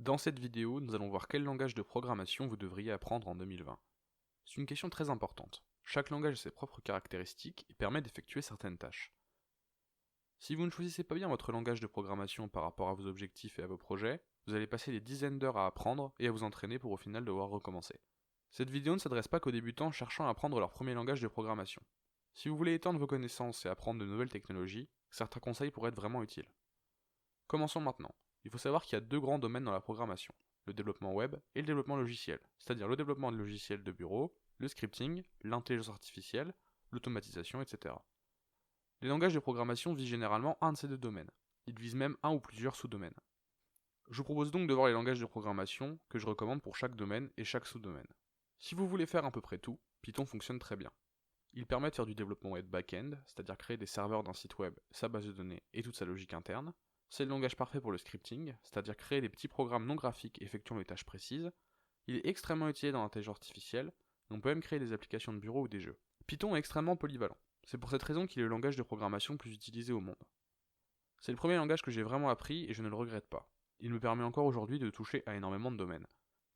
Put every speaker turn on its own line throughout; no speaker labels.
Dans cette vidéo, nous allons voir quel langage de programmation vous devriez apprendre en 2020. C'est une question très importante. Chaque langage a ses propres caractéristiques et permet d'effectuer certaines tâches. Si vous ne choisissez pas bien votre langage de programmation par rapport à vos objectifs et à vos projets, vous allez passer des dizaines d'heures à apprendre et à vous entraîner pour au final devoir recommencer. Cette vidéo ne s'adresse pas qu'aux débutants cherchant à apprendre leur premier langage de programmation. Si vous voulez étendre vos connaissances et apprendre de nouvelles technologies, certains conseils pourraient être vraiment utiles. Commençons maintenant. Il faut savoir qu'il y a deux grands domaines dans la programmation, le développement web et le développement logiciel, c'est-à-dire le développement de logiciels de bureau, le scripting, l'intelligence artificielle, l'automatisation, etc. Les langages de programmation visent généralement un de ces deux domaines. Ils visent même un ou plusieurs sous-domaines. Je vous propose donc de voir les langages de programmation que je recommande pour chaque domaine et chaque sous-domaine. Si vous voulez faire à peu près tout, Python fonctionne très bien. Il permet de faire du développement web back-end, c'est-à-dire créer des serveurs d'un site web, sa base de données et toute sa logique interne. C'est le langage parfait pour le scripting, c'est-à-dire créer des petits programmes non graphiques effectuant des tâches précises. Il est extrêmement utilisé dans l'intelligence artificielle, et on peut même créer des applications de bureau ou des jeux. Python est extrêmement polyvalent. C'est pour cette raison qu'il est le langage de programmation le plus utilisé au monde. C'est le premier langage que j'ai vraiment appris et je ne le regrette pas. Il me permet encore aujourd'hui de toucher à énormément de domaines.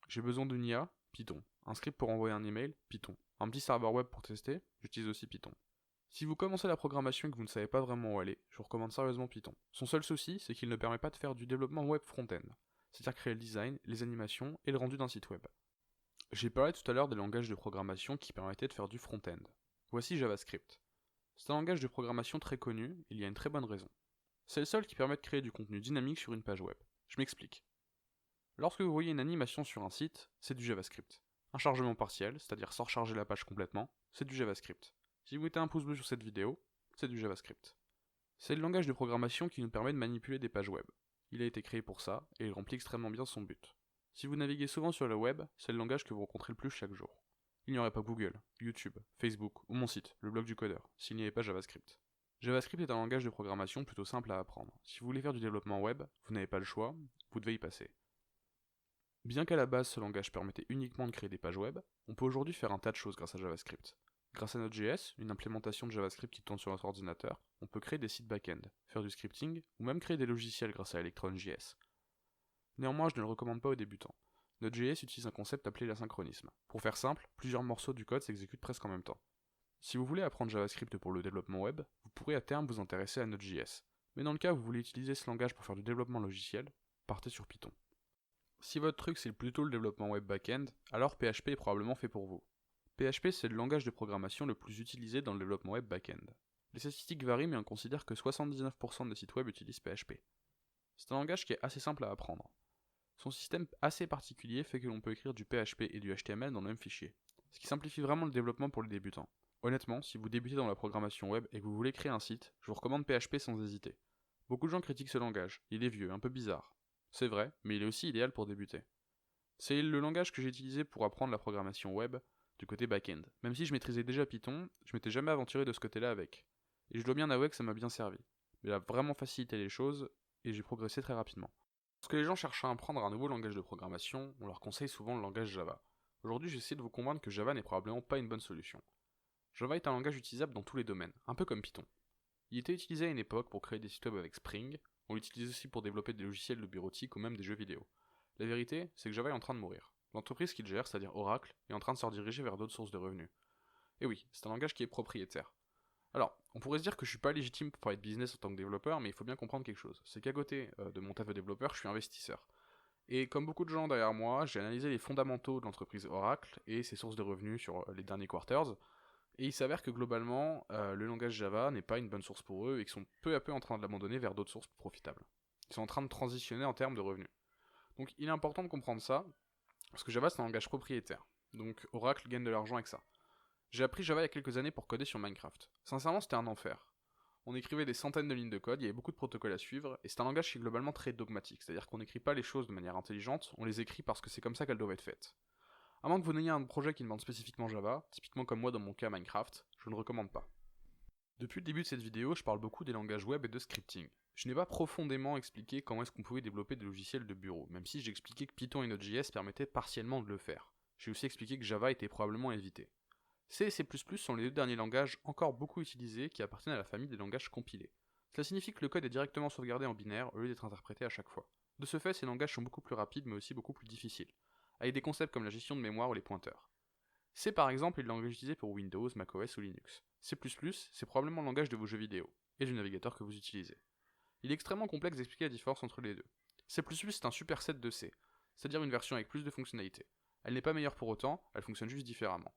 J'ai besoin d'une IA, Python. Un script pour envoyer un email, Python. Un petit serveur web pour tester, j'utilise aussi Python. Si vous commencez la programmation et que vous ne savez pas vraiment où aller, je vous recommande sérieusement Python. Son seul souci, c'est qu'il ne permet pas de faire du développement web front-end, c'est-à-dire créer le design, les animations et le rendu d'un site web. J'ai parlé tout à l'heure des langages de programmation qui permettaient de faire du front-end. Voici JavaScript. C'est un langage de programmation très connu, et il y a une très bonne raison. C'est le seul qui permet de créer du contenu dynamique sur une page web. Je m'explique. Lorsque vous voyez une animation sur un site, c'est du JavaScript. Un chargement partiel, c'est-à-dire sans recharger la page complètement, c'est du JavaScript. Si vous mettez un pouce bleu sur cette vidéo, c'est du JavaScript. C'est le langage de programmation qui nous permet de manipuler des pages web. Il a été créé pour ça, et il remplit extrêmement bien son but. Si vous naviguez souvent sur le web, c'est le langage que vous rencontrez le plus chaque jour. Il n'y aurait pas Google, YouTube, Facebook ou mon site, le blog du codeur, s'il n'y avait pas JavaScript. JavaScript est un langage de programmation plutôt simple à apprendre. Si vous voulez faire du développement web, vous n'avez pas le choix, vous devez y passer. Bien qu'à la base ce langage permettait uniquement de créer des pages web, on peut aujourd'hui faire un tas de choses grâce à JavaScript. Grâce à Node.js, une implémentation de JavaScript qui tourne sur notre ordinateur, on peut créer des sites back-end, faire du scripting, ou même créer des logiciels grâce à Electron.js. Néanmoins, je ne le recommande pas aux débutants. Node.js utilise un concept appelé l'asynchronisme. Pour faire simple, plusieurs morceaux du code s'exécutent presque en même temps. Si vous voulez apprendre JavaScript pour le développement web, vous pourrez à terme vous intéresser à Node.js. Mais dans le cas où vous voulez utiliser ce langage pour faire du développement logiciel, partez sur Python. Si votre truc c'est plutôt le développement web back-end, alors PHP est probablement fait pour vous. PHP c'est le langage de programmation le plus utilisé dans le développement web back-end. Les statistiques varient mais on considère que 79% des sites web utilisent PHP. C'est un langage qui est assez simple à apprendre. Son système assez particulier fait que l'on peut écrire du PHP et du HTML dans le même fichier, ce qui simplifie vraiment le développement pour les débutants. Honnêtement, si vous débutez dans la programmation web et que vous voulez créer un site, je vous recommande PHP sans hésiter. Beaucoup de gens critiquent ce langage, il est vieux, un peu bizarre. C'est vrai, mais il est aussi idéal pour débuter. C'est le langage que j'ai utilisé pour apprendre la programmation web du côté back-end. Même si je maîtrisais déjà Python, je m'étais jamais aventuré de ce côté-là avec. Et je dois bien avouer que ça m'a bien servi. Il a vraiment facilité les choses et j'ai progressé très rapidement. Lorsque les gens cherchent à apprendre un nouveau langage de programmation, on leur conseille souvent le langage Java. Aujourd'hui, j'essaie de vous convaincre que Java n'est probablement pas une bonne solution. Java est un langage utilisable dans tous les domaines, un peu comme Python. Il était utilisé à une époque pour créer des sites web avec Spring, on l'utilise aussi pour développer des logiciels de bureautique ou même des jeux vidéo. La vérité, c'est que Java est en train de mourir. L'entreprise qu'il gère, c'est-à-dire Oracle, est en train de se rediriger vers d'autres sources de revenus. Et oui, c'est un langage qui est propriétaire. Alors, on pourrait se dire que je suis pas légitime pour parler de business en tant que développeur, mais il faut bien comprendre quelque chose. C'est qu'à côté de mon taf de développeur, je suis investisseur. Et comme beaucoup de gens derrière moi, j'ai analysé les fondamentaux de l'entreprise Oracle et ses sources de revenus sur les derniers quarters. Et il s'avère que globalement, le langage Java n'est pas une bonne source pour eux et qu'ils sont peu à peu en train de l'abandonner vers d'autres sources plus profitables. Ils sont en train de transitionner en termes de revenus. Donc il est important de comprendre ça, parce que Java c'est un langage propriétaire. Donc Oracle gagne de l'argent avec ça. J'ai appris Java il y a quelques années pour coder sur Minecraft. Sincèrement c'était un enfer. On écrivait des centaines de lignes de code, il y avait beaucoup de protocoles à suivre, et c'est un langage qui est globalement très dogmatique, c'est-à-dire qu'on n'écrit pas les choses de manière intelligente, on les écrit parce que c'est comme ça qu'elles doivent être faites. À moins que vous n'ayez un projet qui demande spécifiquement Java, typiquement comme moi dans mon cas Minecraft, je ne recommande pas. Depuis le début de cette vidéo, je parle beaucoup des langages web et de scripting. Je n'ai pas profondément expliqué comment est-ce qu'on pouvait développer des logiciels de bureau, même si j'ai expliqué que Python et Node.js permettaient partiellement de le faire. J'ai aussi expliqué que Java était probablement à éviter. C et C++ sont les deux derniers langages encore beaucoup utilisés qui appartiennent à la famille des langages compilés. Cela signifie que le code est directement sauvegardé en binaire au lieu d'être interprété à chaque fois. De ce fait, ces langages sont beaucoup plus rapides mais aussi beaucoup plus difficiles, avec des concepts comme la gestion de mémoire ou les pointeurs. C par exemple est le langage utilisé pour Windows, macOS ou Linux. C++, c'est probablement le langage de vos jeux vidéo, et du navigateur que vous utilisez. Il est extrêmement complexe d'expliquer la différence entre les deux. C++ c'est un superset de C, c'est-à-dire une version avec plus de fonctionnalités. Elle n'est pas meilleure pour autant, elle fonctionne juste différemment.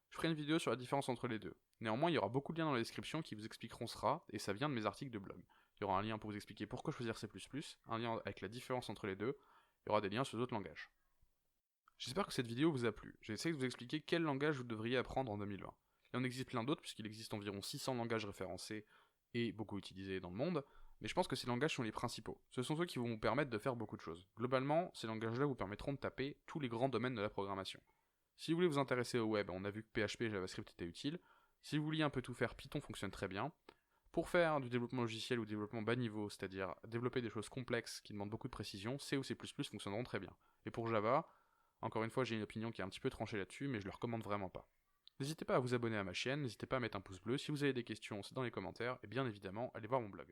Je ferai une vidéo sur la différence entre les deux. Néanmoins, il y aura beaucoup de liens dans la description qui vous expliqueront cela, et ça vient de mes articles de blog. Il y aura un lien pour vous expliquer pourquoi choisir C++, un lien avec la différence entre les deux, il y aura des liens sur d'autres langages. J'espère que cette vidéo vous a plu. J'ai essayé de vous expliquer quel langage vous devriez apprendre en 2020. Il en existe plein d'autres, puisqu'il existe environ 600 langages référencés et beaucoup utilisés dans le monde, mais je pense que ces langages sont les principaux. Ce sont ceux qui vont vous permettre de faire beaucoup de choses. Globalement, ces langages-là vous permettront de taper tous les grands domaines de la programmation. Si vous voulez vous intéresser au web, on a vu que PHP et JavaScript étaient utiles. Si vous vouliez un peu tout faire, Python fonctionne très bien. Pour faire du développement logiciel ou développement bas niveau, c'est-à-dire développer des choses complexes qui demandent beaucoup de précision, C ou C++ fonctionneront très bien. Et pour Java, encore une fois, j'ai une opinion qui est un petit peu tranchée là-dessus, mais je le recommande vraiment pas. N'hésitez pas à vous abonner à ma chaîne, n'hésitez pas à mettre un pouce bleu. Si vous avez des questions, c'est dans les commentaires, et bien évidemment, allez voir mon blog.